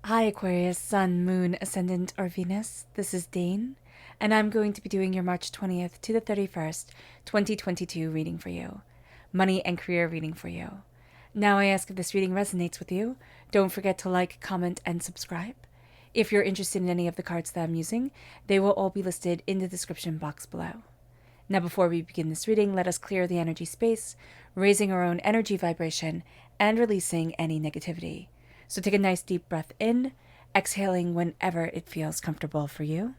Hi Aquarius, Sun, Moon, Ascendant, or Venus. This is Dane, and I'm going to be doing your March 20th to the 31st, 2022 reading for you. Money and career reading for you. Now I ask if this reading resonates with you. Don't forget to like, comment, and subscribe. If you're interested in any of the cards that I'm using, they will all be listed in the description box below. Now before we begin this reading, let us clear the energy space, raising our own energy vibration, and releasing any negativity. So take a nice deep breath in, exhaling whenever it feels comfortable for you.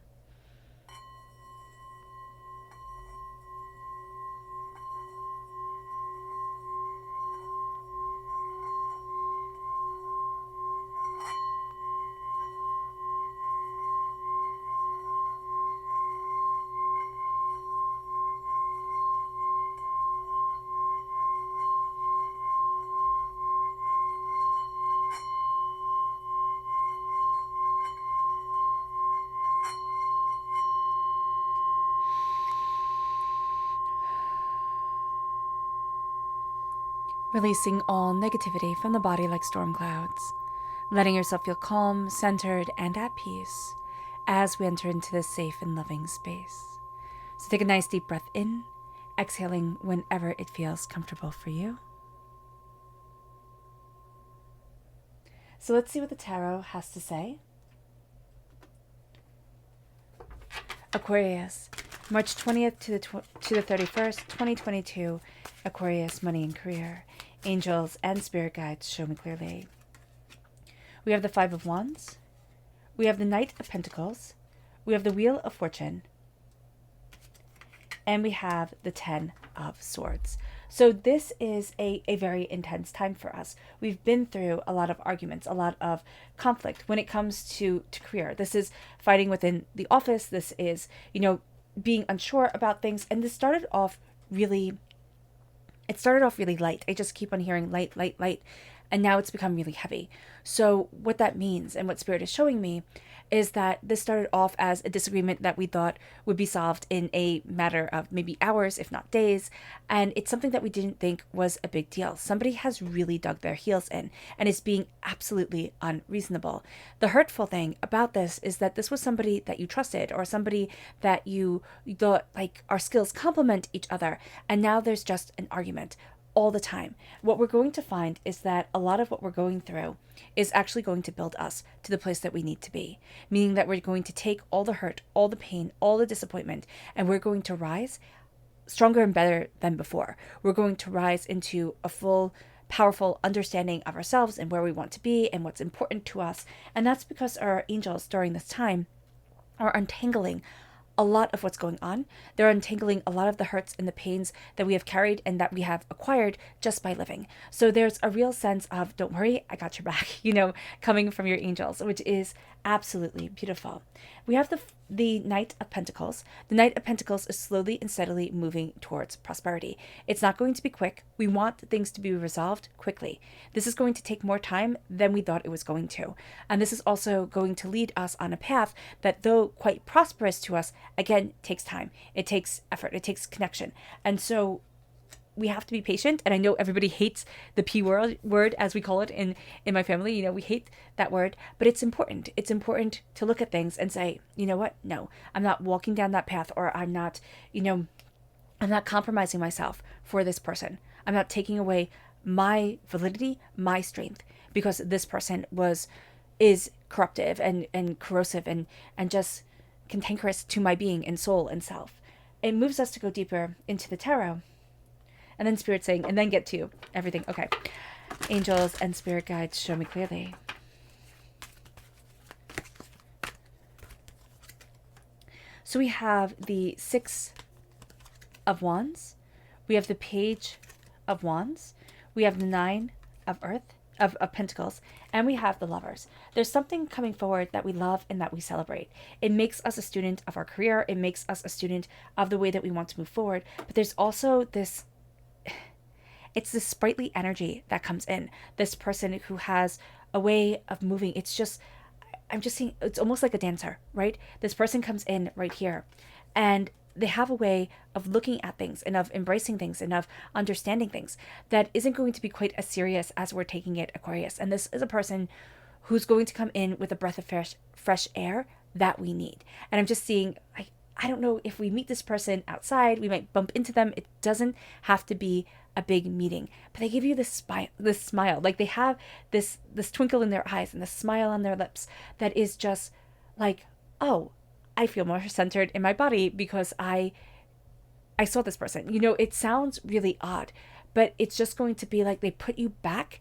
Releasing all negativity from the body like storm clouds, letting yourself feel calm, centered, and at peace as we enter into this safe and loving space. So take a nice deep breath in, exhaling whenever it feels comfortable for you. So let's see what the tarot has to say. Aquarius, March 20th to the 31st, 2022, Aquarius, money and career. Angels and spirit guides show me clearly. We have the Five of Wands. We have the Knight of Pentacles. We have the Wheel of Fortune. And we have the Ten of Swords. So this is a very intense time for us. We've been through a lot of arguments, a lot of conflict when it comes to career. This is fighting within the office. This is, being unsure about things. And this started off really light. I just keep on hearing light, light, light. And now it's become really heavy. So what that means and what Spirit is showing me is that this started off as a disagreement that we thought would be solved in a matter of maybe hours, if not days. And it's something that we didn't think was a big deal. Somebody has really dug their heels in and is being absolutely unreasonable. The hurtful thing about this is that this was somebody that you trusted or somebody that you thought like our skills complement each other. And now there's just an argument all the time. What we're going to find is that a lot of what we're going through is actually going to build us to the place that we need to be, meaning that we're going to take all the hurt, all the pain, all the disappointment, and we're going to rise stronger and better than before. We're going to rise into a full, powerful understanding of ourselves and where we want to be and what's important to us. And that's because our angels during this time are untangling a lot of what's going on. They're untangling a lot of the hurts and the pains that we have carried and that we have acquired just by living. So there's a real sense of, don't worry, I got your back, coming from your angels, which is absolutely beautiful. We have the Knight of Pentacles. The Knight of Pentacles is slowly and steadily moving towards prosperity. It's not going to be quick. We want things to be resolved quickly. This is going to take more time than we thought it was going to. And this is also going to lead us on a path that, though quite prosperous to us, again, takes time. It takes effort. It takes connection. And so we have to be patient. And I know everybody hates the P word, as we call it in my family. We hate that word, but it's important. It's important to look at things and say, you know what? No, I'm not walking down that path, or I'm not compromising myself for this person. I'm not taking away my validity, my strength, because this person is corruptive and corrosive and just cantankerous to my being and soul and self. It moves us to go deeper into the tarot. And then Spirit saying, and then get to everything. Okay. Angels and spirit guides show me clearly. So we have the Six of Wands. We have the Page of Wands. We have the Nine of Pentacles. And we have the Lovers. There's something coming forward that we love and that we celebrate. It makes us a student of our career. It makes us a student of the way that we want to move forward. But there's also it's this sprightly energy that comes in. This person who has a way of moving. I'm just seeing, it's almost like a dancer, right? This person comes in right here and they have a way of looking at things and of embracing things and of understanding things that isn't going to be quite as serious as we're taking it, Aquarius. And this is a person who's going to come in with a breath of fresh air that we need. And I'm just seeing, I don't know if we meet this person outside, we might bump into them. It doesn't have to be a big meeting, but they give you this smile. Like they have this twinkle in their eyes and this smile on their lips that is just like, oh, I feel more centered in my body because I saw this person. You know, it sounds really odd, but it's just going to be like they put you back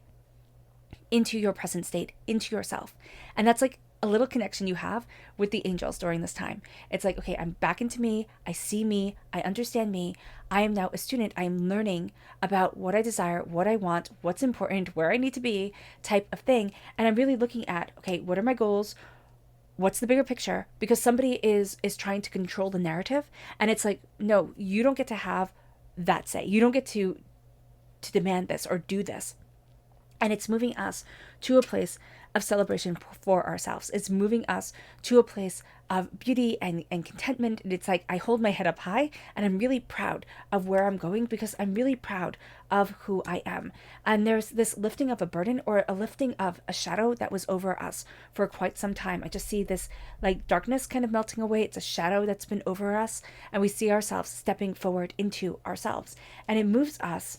into your present state, into yourself. And that's like a little connection you have with the angels during this time. It's like, okay, I'm back into me. I see me. I understand me. I am now a student. I'm learning about what I desire, what I want, what's important, where I need to be, type of thing. And I'm really looking at, okay, what are my goals? What's the bigger picture? Because somebody is trying to control the narrative. And it's like, no, you don't get to have that say. You don't get to demand this or do this. And it's moving us to a place of celebration for ourselves. It's moving us to a place of beauty and contentment. And it's like, I hold my head up high and I'm really proud of where I'm going because I'm really proud of who I am. And there's this lifting of a burden or a lifting of a shadow that was over us for quite some time. I just see this like darkness kind of melting away. It's a shadow that's been over us, and we see ourselves stepping forward into ourselves. And it moves us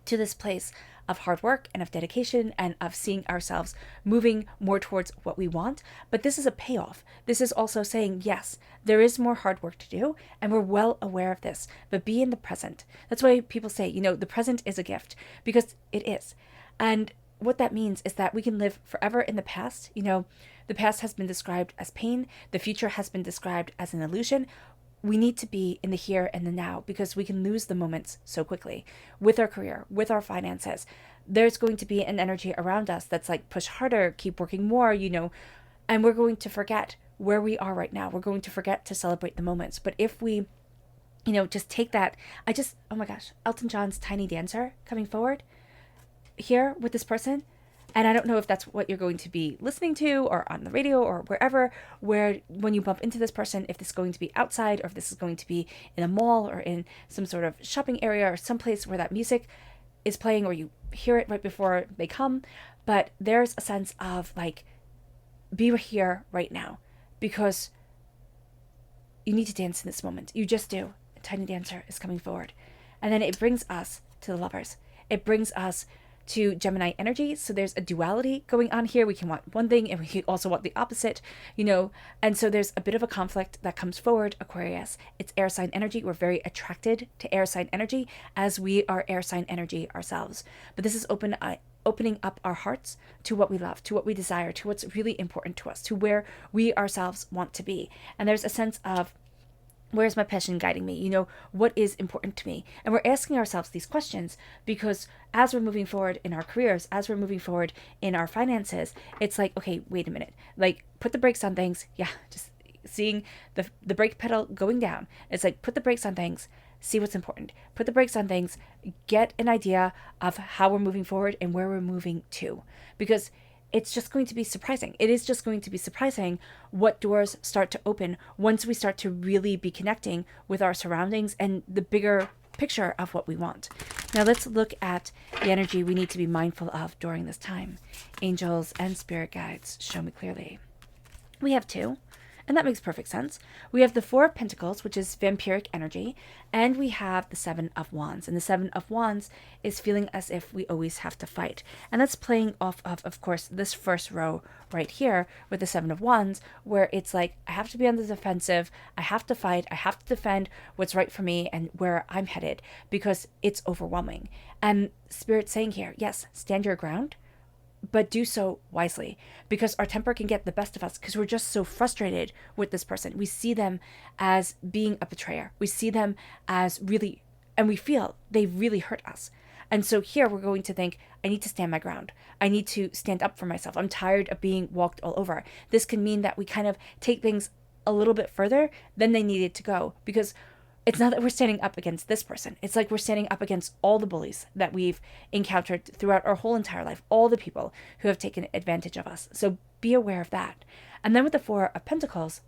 to this place of hard work and of dedication and of seeing ourselves moving more towards what we want. But this is a payoff. This is also saying, yes, there is more hard work to do, and we're well aware of this, but be in the present. That's why people say, you know, the present is a gift, because it is. And what that means is that we can live forever in the past. You know, the past has been described as pain. The future has been described as an illusion. We need to be in the here and the now because we can lose the moments so quickly with our career, with our finances. There's going to be an energy around us that's like, push harder, keep working more, you know, and we're going to forget where we are right now. We're going to forget to celebrate the moments. But if we, you know, just take that, oh my gosh, Elton John's Tiny Dancer coming forward here with this person. And I don't know if that's what you're going to be listening to or on the radio or wherever, where when you bump into this person, if this is going to be outside or if this is going to be in a mall or in some sort of shopping area or someplace where that music is playing or you hear it right before they come. But there's a sense of like, be here right now because you need to dance in this moment. You just do. A Tiny Dancer is coming forward. And then it brings us to the Lovers. It brings us to Gemini energy. So there's a duality going on here. We can want one thing and we also want the opposite, you know, and so there's a bit of a conflict that comes forward, Aquarius. It's air sign energy. We're very attracted to air sign energy as we are air sign energy ourselves. But this is opening up our hearts to what we love, to what we desire, to what's really important to us, to where we ourselves want to be. And there's a sense of, where's my passion guiding me? You know, what is important to me? And we're asking ourselves these questions because as we're moving forward in our careers, as we're moving forward in our finances, it's like, okay, wait a minute. Like, put the brakes on things. Yeah, just seeing the brake pedal going down. It's like, put the brakes on things, see what's important. Put the brakes on things, get an idea of how we're moving forward and where we're moving to. Because it's just going to be surprising. It is just going to be surprising what doors start to open once we start to really be connecting with our surroundings and the bigger picture of what we want. Now let's look at the energy we need to be mindful of during this time. Angels and spirit guides, show me clearly. We have two, and that makes perfect sense. We have the Four of Pentacles, which is vampiric energy, and we have the Seven of Wands. And the Seven of Wands is feeling as if we always have to fight. And that's playing off of course, this first row right here with the Seven of Wands, where it's like, I have to be on the defensive, I have to fight, I have to defend what's right for me and where I'm headed, because it's overwhelming. And Spirit's saying here, yes, stand your ground, but do so wisely, because our temper can get the best of us because we're just so frustrated with this person. We see them as being a betrayer. We see them as really, and we feel they really hurt us. And so here we're going to think, I need to stand my ground. I need to stand up for myself. I'm tired of being walked all over. This can mean that we kind of take things a little bit further than they needed to go, because it's not that we're standing up against this person. It's like we're standing up against all the bullies that we've encountered throughout our whole entire life, all the people who have taken advantage of us. So be aware of that. And then with the Four of Pentacles,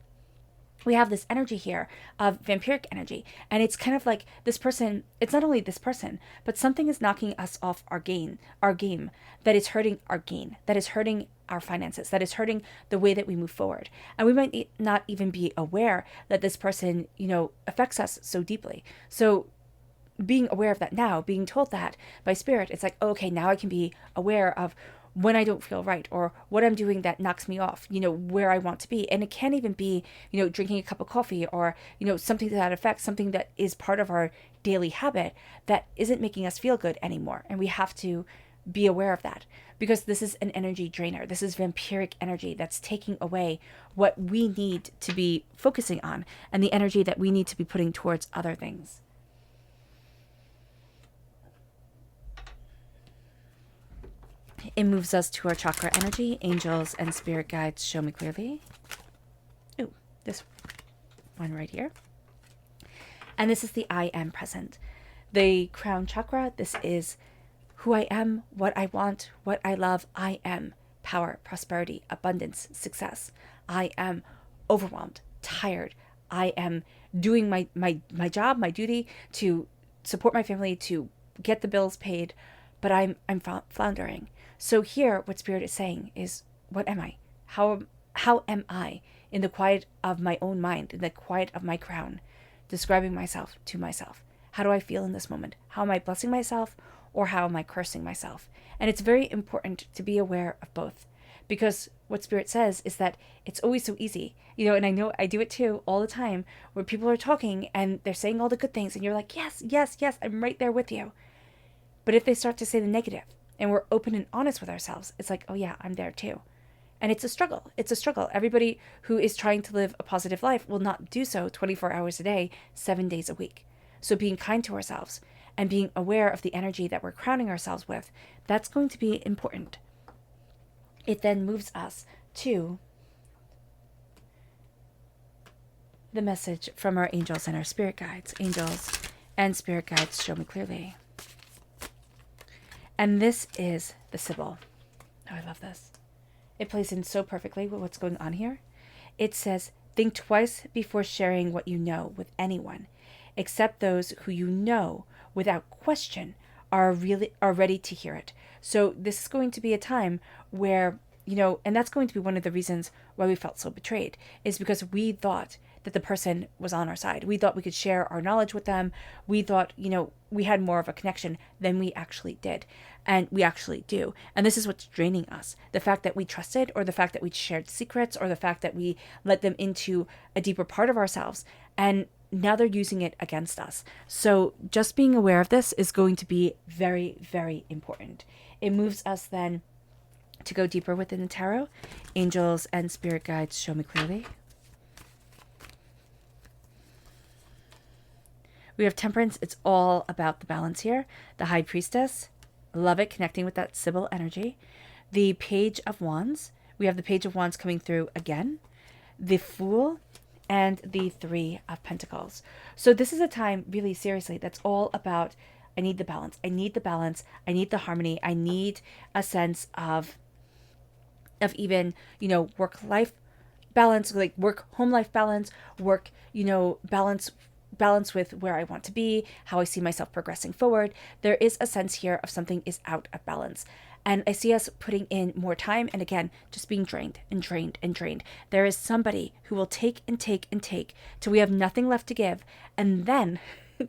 we have this energy here of vampiric energy. And it's kind of like this person, it's not only this person, but something is knocking us off our game that is hurting our gain, that is hurting our finances, that is hurting the way that we move forward. And we might not even be aware that this person, affects us so deeply. So being aware of that now, being told that by spirit, it's like, okay, now I can be aware of when I don't feel right, or what I'm doing that knocks me off, where I want to be. And it can't even be, drinking a cup of coffee, or, something to that effect, something that is part of our daily habit that isn't making us feel good anymore. And we have to be aware of that, because this is an energy drainer. This is vampiric energy that's taking away what we need to be focusing on and the energy that we need to be putting towards other things. It moves us to our chakra energy. Angels and spirit guides, show me clearly. Ooh, this one right here. And this is the I am present. The crown chakra, this is who I am, what I want, what I love. I am power, prosperity, abundance, success. I am overwhelmed, tired. I am doing my job, my duty to support my family, to get the bills paid, but I'm floundering. So here, what Spirit is saying is, what am I? How am I in the quiet of my own mind, in the quiet of my crown, describing myself to myself? How do I feel in this moment? How am I blessing myself, or how am I cursing myself? And it's very important to be aware of both, because what Spirit says is that it's always so easy, and I know I do it too all the time, where people are talking and they're saying all the good things and you're like, yes, yes, yes, I'm right there with you. But if they start to say the negative, and we're open and honest with ourselves, it's like, oh yeah, I'm there too. And it's a struggle. It's a struggle. Everybody who is trying to live a positive life will not do so 24 hours a day, 7 days a week. So being kind to ourselves and being aware of the energy that we're crowning ourselves with, that's going to be important. It then moves us to the message from our angels and our spirit guides. Angels and spirit guides, show me clearly. And this is the Sibyl. Oh, I love this. It plays in so perfectly with what's going on here. It says, think twice before sharing what you know with anyone, except those who you know without question are ready to hear it. So this is going to be a time where, and that's going to be one of the reasons why we felt so betrayed, is because we thought that the person was on our side. We thought we could share our knowledge with them. We thought, we had more of a connection than we actually did. And we actually do. And this is what's draining us. The fact that we trusted, or the fact that we shared secrets, or the fact that we let them into a deeper part of ourselves. And now they're using it against us. So just being aware of this is going to be very, very important. It moves us then to go deeper within the tarot. Angels and spirit guides, show me clearly. We have Temperance. It's all about the balance here. The High Priestess. Love it, connecting with that Sibyl energy. The Page of Wands. We have the Page of Wands coming through again. The Fool. And the Three of Pentacles. So this is a time, really seriously, that's all about, I need the balance. I need the balance. I need the harmony. I need a sense of even, work-life balance, like work-home life balance, work, balance with where I want to be, how I see myself progressing forward. There is a sense here of something is out of balance. And I see us putting in more time, and again, just being drained and drained and drained. There is somebody who will take and take and take till we have nothing left to give, and then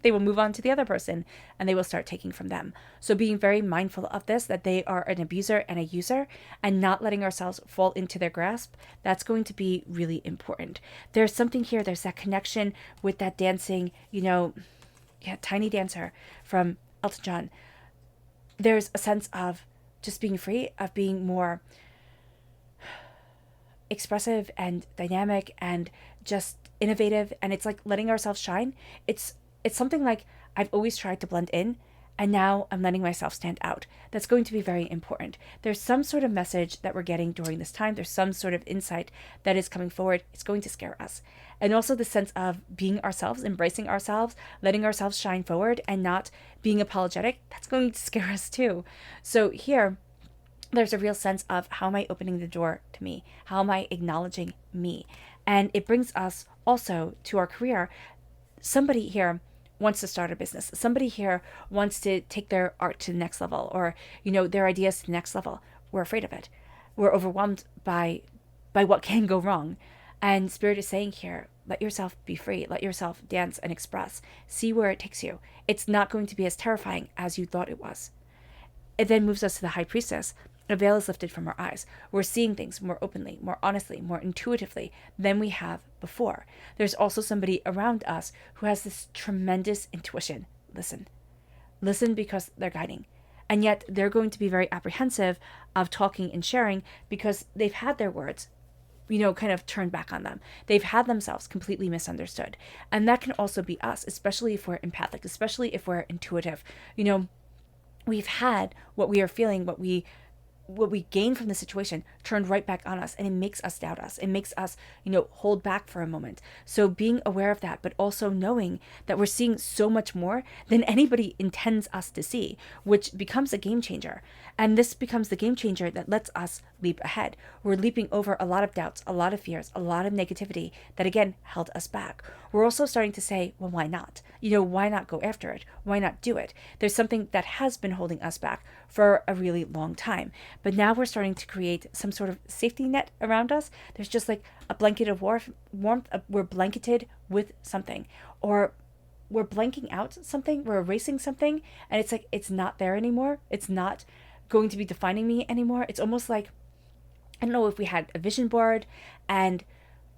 they will move on to the other person and they will start taking from them. So being very mindful of this, that they are an abuser and a user, and not letting ourselves fall into their grasp, that's going to be really important. There's something here, there's that connection with that dancing, Tiny Dancer from Elton John. There's a sense of just being free, of being more expressive and dynamic and just innovative. And it's like letting ourselves shine. It's something like I've always tried to blend in, and now I'm letting myself stand out. That's going to be very important. There's some sort of message that we're getting during this time. There's some sort of insight that is coming forward. It's going to scare us. And also the sense of being ourselves, embracing ourselves, letting ourselves shine forward and not being apologetic. That's going to scare us too. So here, there's a real sense of, how am I opening the door to me? How am I acknowledging me? And it brings us also to our career. Somebody here wants to start a business. Somebody here wants to take their art to the next level, or, their ideas to the next level. We're afraid of it. we're overwhelmed by what can go wrong. And Spirit is saying here, let yourself be free. Let yourself dance and express. See where it takes you. It's not going to be as terrifying as you thought it was. It then moves us to the High Priestess. A veil is lifted from our eyes. We're seeing things more openly, more honestly, more intuitively than we have before. There's also somebody around us who has this tremendous intuition. Listen. Listen because they're guiding. And yet they're going to be very apprehensive of talking and sharing because they've had their words, kind of turned back on them. They've had themselves completely misunderstood. And that can also be us, especially if we're empathic, especially if we're intuitive. We've had what we are feeling, what we gain from the situation turned right back on us, and it makes us doubt us. It makes us, hold back for a moment. So being aware of that, but also knowing that we're seeing so much more than anybody intends us to see, which becomes a game changer. And this becomes the game changer that lets us leap ahead. We're leaping over a lot of doubts, a lot of fears, a lot of negativity that again held us back. We're also starting to say, well, why not? Why not go after it? Why not do it? There's something that has been holding us back for a really long time. But now we're starting to create some sort of safety net around us. There's just like a blanket of warmth. We're blanketed with something, or we're blanking out something. We're erasing something. And it's like, it's not there anymore. It's not going to be defining me anymore. It's almost like, I don't know if we had a vision board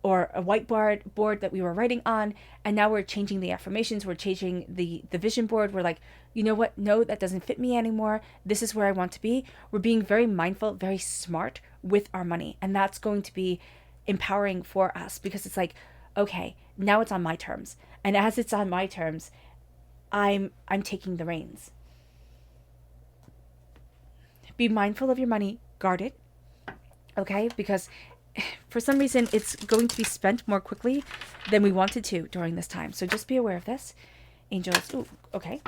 or a whiteboard that we were writing on, and now we're changing the affirmations, we're changing the vision board. We're like, you know what? No, that doesn't fit me anymore. This is where I want to be. We're being very mindful, very smart with our money, and that's going to be empowering for us because it's like, okay, now it's on my terms. And as it's on my terms, I'm taking the reins. Be mindful of your money, guard it, okay? Because for some reason, it's going to be spent more quickly than we wanted to during this time. So just be aware of this. Angels, ooh, okay.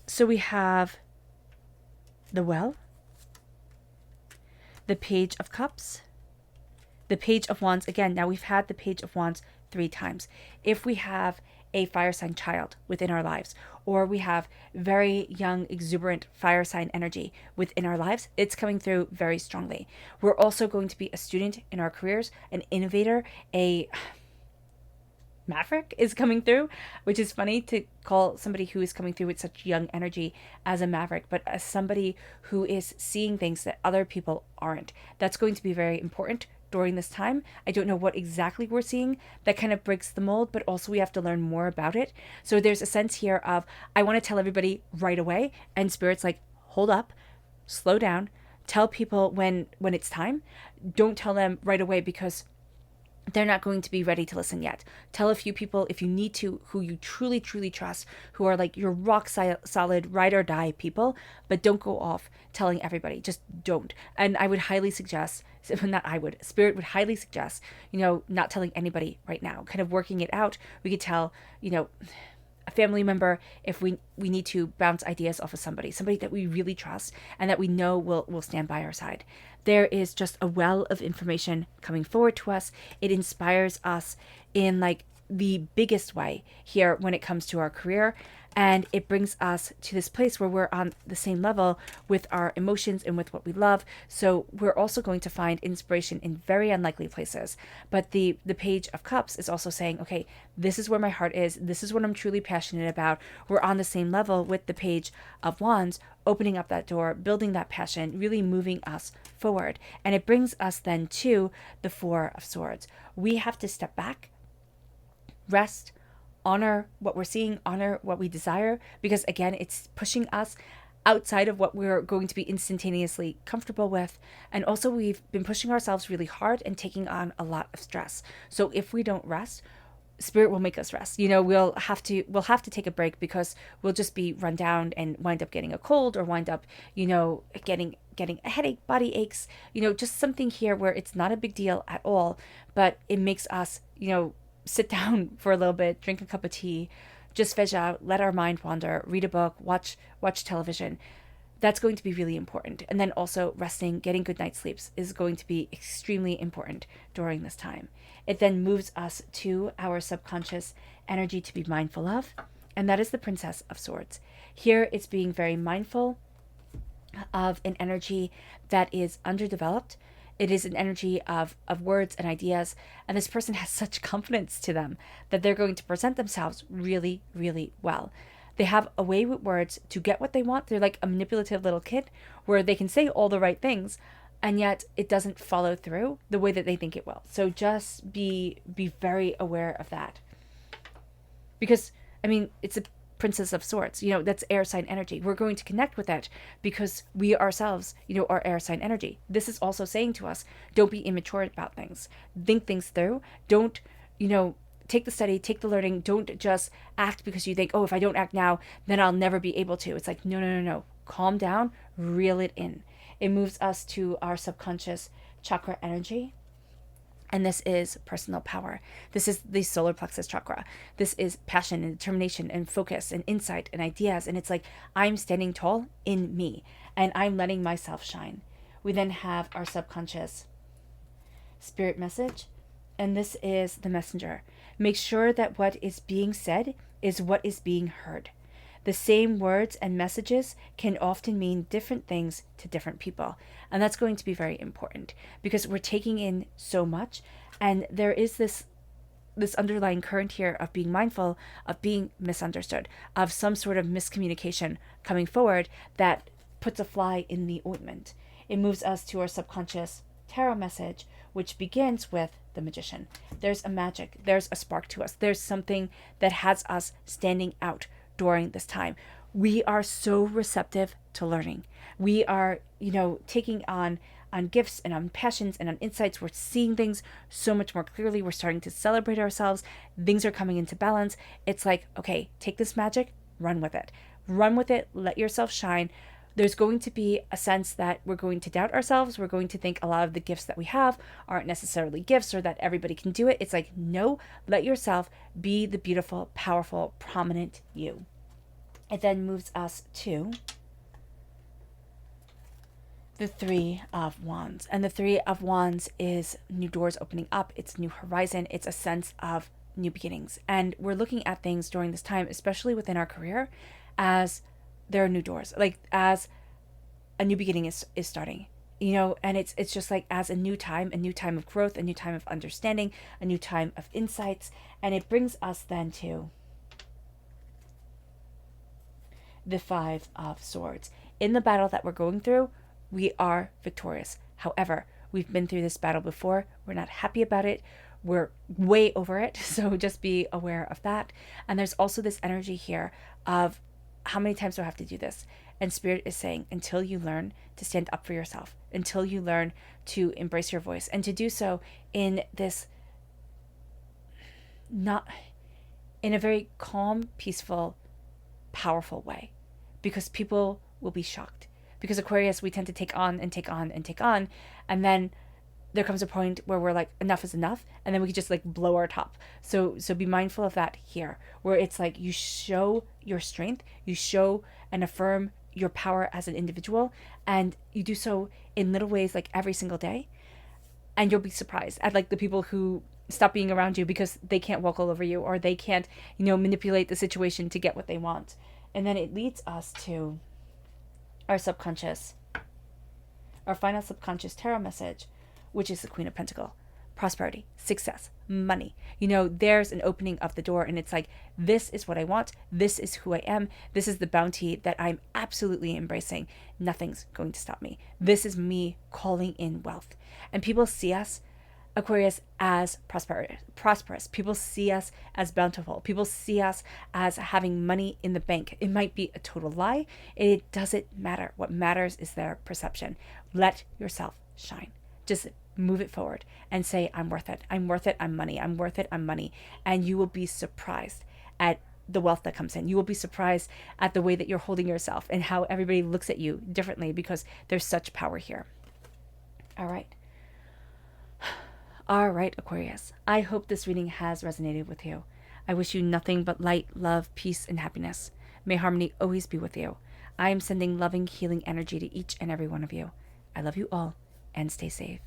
So we have the Well, the Page of Cups, the Page of Wands. Again, now we've had the Page of Wands 3 times. If we have a fire sign child within our lives, or we have very young, exuberant fire sign energy within our lives, it's coming through very strongly. We're also going to be a student in our careers, an innovator, a maverick is coming through, which is funny to call somebody who is coming through with such young energy as a maverick, but as somebody who is seeing things that other people aren't. That's going to be very important during this time. I don't know what exactly we're seeing that kind of breaks the mold, but also we have to learn more about it. So there's a sense here of, I want to tell everybody right away, and Spirit's like, hold up, slow down, tell people when it's time. Don't tell them right away because they're not going to be ready to listen yet. Tell a few people if you need to, who you truly, truly trust, who are like your rock solid ride or die people, but don't go off telling everybody. Just don't. And I would highly suggest, Spirit would highly suggest, not telling anybody right now, kind of working it out. We could tell, a family member if we need to bounce ideas off of somebody that we really trust and that we know will stand by our side. There is just a well of information coming forward to us. It inspires us in like the biggest way here when it comes to our career. And it brings us to this place where we're on the same level with our emotions and with what we love. So we're also going to find inspiration in very unlikely places. But the Page of Cups is also saying, okay, this is where my heart is. This is what I'm truly passionate about. We're on the same level with the Page of Wands, opening up that door, building that passion, really moving us forward. And it brings us then to the Four of Swords. We have to step back, rest, honor what we're seeing, honor what we desire, because again, it's pushing us outside of what we're going to be instantaneously comfortable with. And also we've been pushing ourselves really hard and taking on a lot of stress. So if we don't rest, Spirit will make us rest. We'll have to take a break because we'll just be run down and wind up getting a cold or wind up, getting a headache, body aches, just something here where it's not a big deal at all, but it makes us, sit down for a little bit, drink a cup of tea, just veg out, let our mind wander, read a book, watch television. That's going to be really important. And then also resting, getting good night's sleeps is going to be extremely important during this time. It then moves us to our subconscious energy to be mindful of, and that is the Princess of Swords. Here it's being very mindful of an energy that is underdeveloped. It is an energy of words and ideas, and this person has such confidence to them that they're going to present themselves really, really well. They have a way with words to get what they want. They're like a manipulative little kid where they can say all the right things, and yet it doesn't follow through the way that they think it will. So just be very aware of that. Because, I mean, it's a Princess of Swords, that's air sign energy. We're going to connect with that because we ourselves, are air sign energy. This is also saying to us, don't be immature about things. Think things through. Don't, take the study, take the learning. Don't just act because you think, oh, if I don't act now, then I'll never be able to. It's like, no. Calm down, reel it in. It moves us to our subconscious chakra energy. And this is personal power. This is the solar plexus chakra. This is passion and determination and focus and insight and ideas. And it's like, I'm standing tall in me and I'm letting myself shine. We then have our subconscious spirit message. And this is the messenger. Make sure that what is being said is what is being heard. The same words and messages can often mean different things to different people. And that's going to be very important because we're taking in so much. And there is this underlying current here of being mindful of being misunderstood, of some sort of miscommunication coming forward that puts a fly in the ointment. It moves us to our subconscious tarot message, which begins with the magician. There's a magic. There's a spark to us. There's something that has us standing out during this time. We are so receptive to learning. We are, taking on gifts and on passions and on insights. We're seeing things so much more clearly. We're starting to celebrate ourselves. Things are coming into balance. It's like, okay, take this magic, run with it. Run with it. Let yourself shine. There's going to be a sense that we're going to doubt ourselves. We're going to think a lot of the gifts that we have aren't necessarily gifts or that everybody can do it. It's like, no, let yourself be the beautiful, powerful, prominent you. It then moves us to the Three of Wands. And the Three of Wands is new doors opening up. It's new horizon. It's a sense of new beginnings. And we're looking at things during this time, especially within our career, as there are new doors, like as a new beginning is starting, and it's just like as a new time of growth, a new time of understanding, a new time of insights. And it brings us then to the Five of Swords. In the battle that we're going through, we are victorious. However, we've been through this battle before. We're not happy about it. We're way over it. So just be aware of that. And there's also this energy here of how many times do I have to do this? And Spirit is saying, until you learn to stand up for yourself, until you learn to embrace your voice, and to do so in this, not in a very calm, peaceful, powerful way, because people will be shocked. Because Aquarius, we tend to take on and take on and take on, and then there comes a point where we're like, enough is enough, and then we could just like blow our top. So be mindful of that here, where it's like you show your strength, you show and affirm your power as an individual, and you do so in little ways, like every single day, and you'll be surprised at like the people who stop being around you because they can't walk all over you, or they can't, manipulate the situation to get what they want. And then it leads us to our final subconscious tarot message, which is the Queen of Pentacles. Prosperity, success, money. There's an opening of the door, and it's like, this is what I want. This is who I am. This is the bounty that I'm absolutely embracing. Nothing's going to stop me. This is me calling in wealth. And people see us, Aquarius, as prosperous. People see us as bountiful. People see us as having money in the bank. It might be a total lie. It doesn't matter. What matters is their perception. Let yourself shine. Just move it forward and say, I'm worth it. I'm worth it. I'm money. I'm worth it. I'm money. And you will be surprised at the wealth that comes in. You will be surprised at the way that you're holding yourself and how everybody looks at you differently because there's such power here. All right. All right, Aquarius. I hope this reading has resonated with you. I wish you nothing but light, love, peace, and happiness. May harmony always be with you. I am sending loving, healing energy to each and every one of you. I love you all, and stay safe.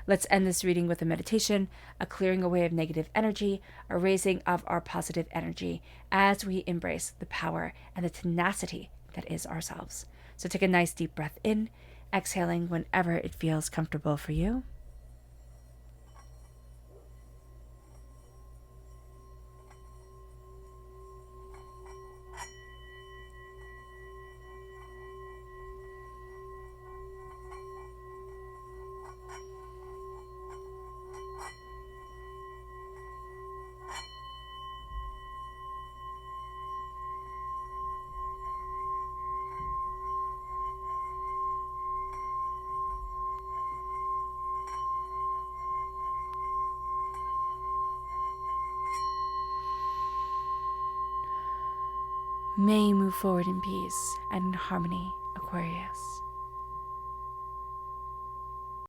Let's end this reading with a meditation, a clearing away of negative energy, a raising of our positive energy as we embrace the power and the tenacity that is ourselves. So take a nice deep breath in, exhaling whenever it feels comfortable for you. May you move forward in peace and in harmony, Aquarius.